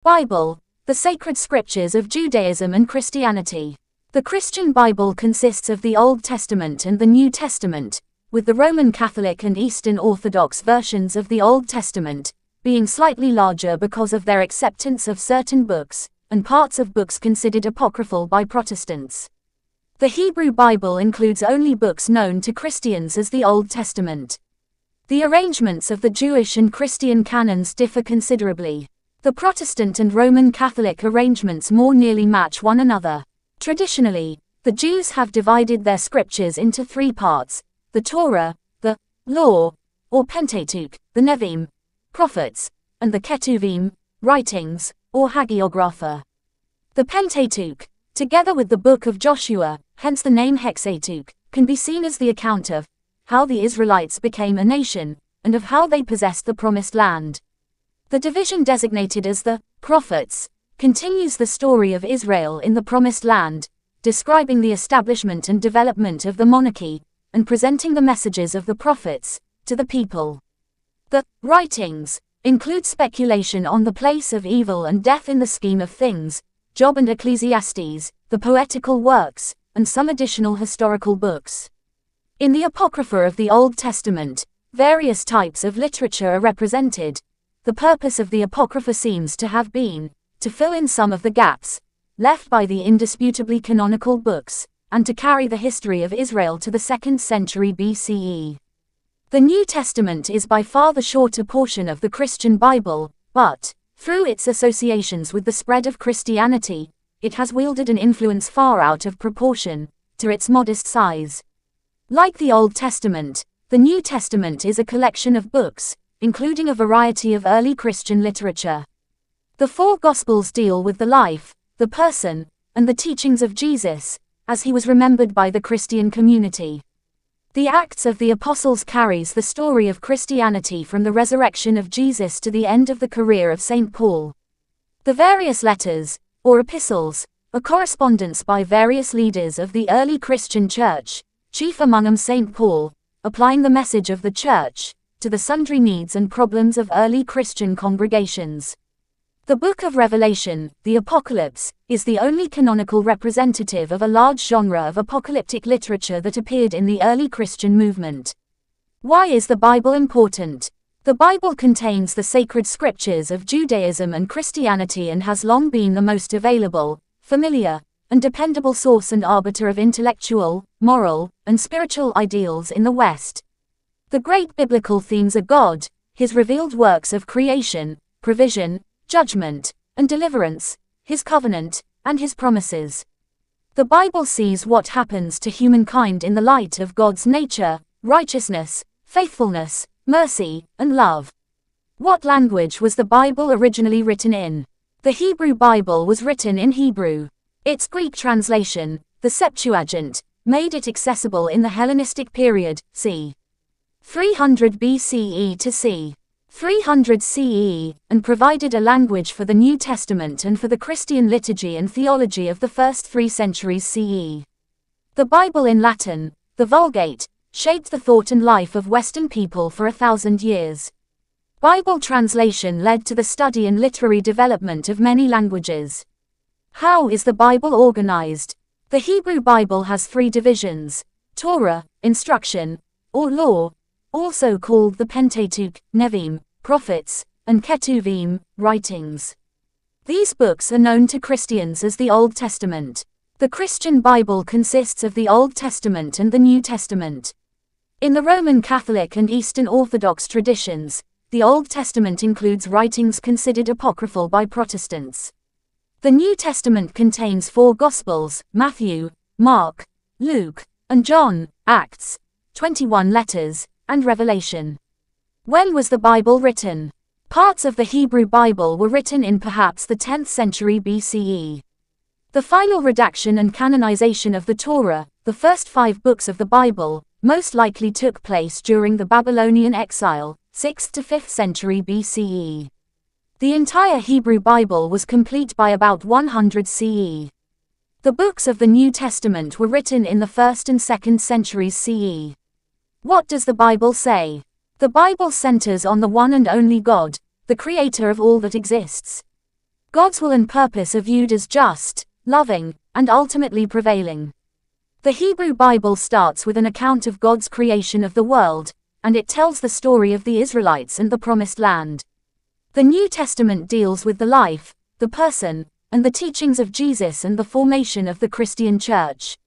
Bible, the sacred scriptures of Judaism and Christianity. The Christian Bible consists of the Old Testament and the New Testament, with the Roman Catholic and Eastern Orthodox versions of the Old Testament being slightly larger because of their acceptance of certain books, and parts of books considered apocryphal by Protestants. The Hebrew Bible includes only books known to Christians as the Old Testament. The arrangements of the Jewish and Christian canons differ considerably. The Protestant and Roman Catholic arrangements more nearly match one another. Traditionally, the Jews have divided their scriptures into three parts: the Torah, the Law, or Pentateuch, the Nevi'im, prophets, and the Ketuvim, writings, or Hagiographa. The Pentateuch, together with the Book of Joshua, hence the name Hexateuch, can be seen as the account of how the Israelites became a nation, and of how they possessed the Promised Land. The division designated as the Prophets continues the story of Israel in the Promised Land, describing the establishment and development of the monarchy, and presenting the messages of the prophets to the people. The writings include speculation on the place of evil and death in the scheme of things, Job and Ecclesiastes, the poetical works, and some additional historical books. In the Apocrypha of the Old Testament, various types of literature are represented. The purpose of the Apocrypha seems to have been to fill in some of the gaps left by the indisputably canonical books, and to carry the history of Israel to the 2nd century BCE. The New Testament is by far the shorter portion of the Christian Bible, but, through its associations with the spread of Christianity, it has wielded an influence far out of proportion to its modest size. Like the Old Testament, the New Testament is a collection of books, including a variety of early Christian literature. The four Gospels deal with the life, the person, and the teachings of Jesus, as he was remembered by the Christian community. The Acts of the Apostles carries the story of Christianity from the resurrection of Jesus to the end of the career of St. Paul. The various letters, or epistles, are correspondence by various leaders of the early Christian church, chief among them St. Paul, applying the message of the church to the sundry needs and problems of early Christian congregations. The Book of Revelation, the Apocalypse, is the only canonical representative of a large genre of apocalyptic literature that appeared in the early Christian movement. Why is the Bible important? The Bible contains the sacred scriptures of Judaism and Christianity and has long been the most available, familiar, and dependable source and arbiter of intellectual, moral, and spiritual ideals in the West. The great biblical themes are God, His revealed works of creation, provision, judgment, and deliverance, His covenant, and His promises. The Bible sees what happens to humankind in the light of God's nature, righteousness, faithfulness, mercy, and love. What language was the Bible originally written in? The Hebrew Bible was written in Hebrew. Its Greek translation, the Septuagint, made it accessible in the Hellenistic period, c. 300 BCE to c. 300 CE, and provided a language for the New Testament and for the Christian liturgy and theology of the first 3 centuries CE. The Bible in Latin, the Vulgate, shaped the thought and life of Western people for 1,000 years. Bible translation led to the study and literary development of many languages. How is the Bible organized? The Hebrew Bible has 3 divisions: Torah, instruction, or law, also called the Pentateuch, Nevi'im, prophets, and Ketuvim, writings. These books are known to Christians as the Old Testament. The Christian Bible consists of the Old Testament and the New Testament. In the Roman Catholic and Eastern Orthodox traditions, the Old Testament includes writings considered apocryphal by Protestants. The New Testament contains 4 Gospels: Matthew, Mark, Luke, and John, Acts, 21 letters, and Revelation. When was the Bible written? Parts of the Hebrew Bible were written in perhaps the 10th century BCE. The final redaction and canonization of the Torah, the first 5 books of the Bible, most likely took place during the Babylonian exile, 6th to 5th century BCE. The entire Hebrew Bible was complete by about 100 CE. The books of the New Testament were written in the 1st and 2nd centuries CE. What does the Bible say? The Bible centers on the one and only God, the creator of all that exists. God's will and purpose are viewed as just, loving, and ultimately prevailing. The Hebrew Bible starts with an account of God's creation of the world, and it tells the story of the Israelites and the Promised Land. The New Testament deals with the life, the person, and the teachings of Jesus and the formation of the Christian Church.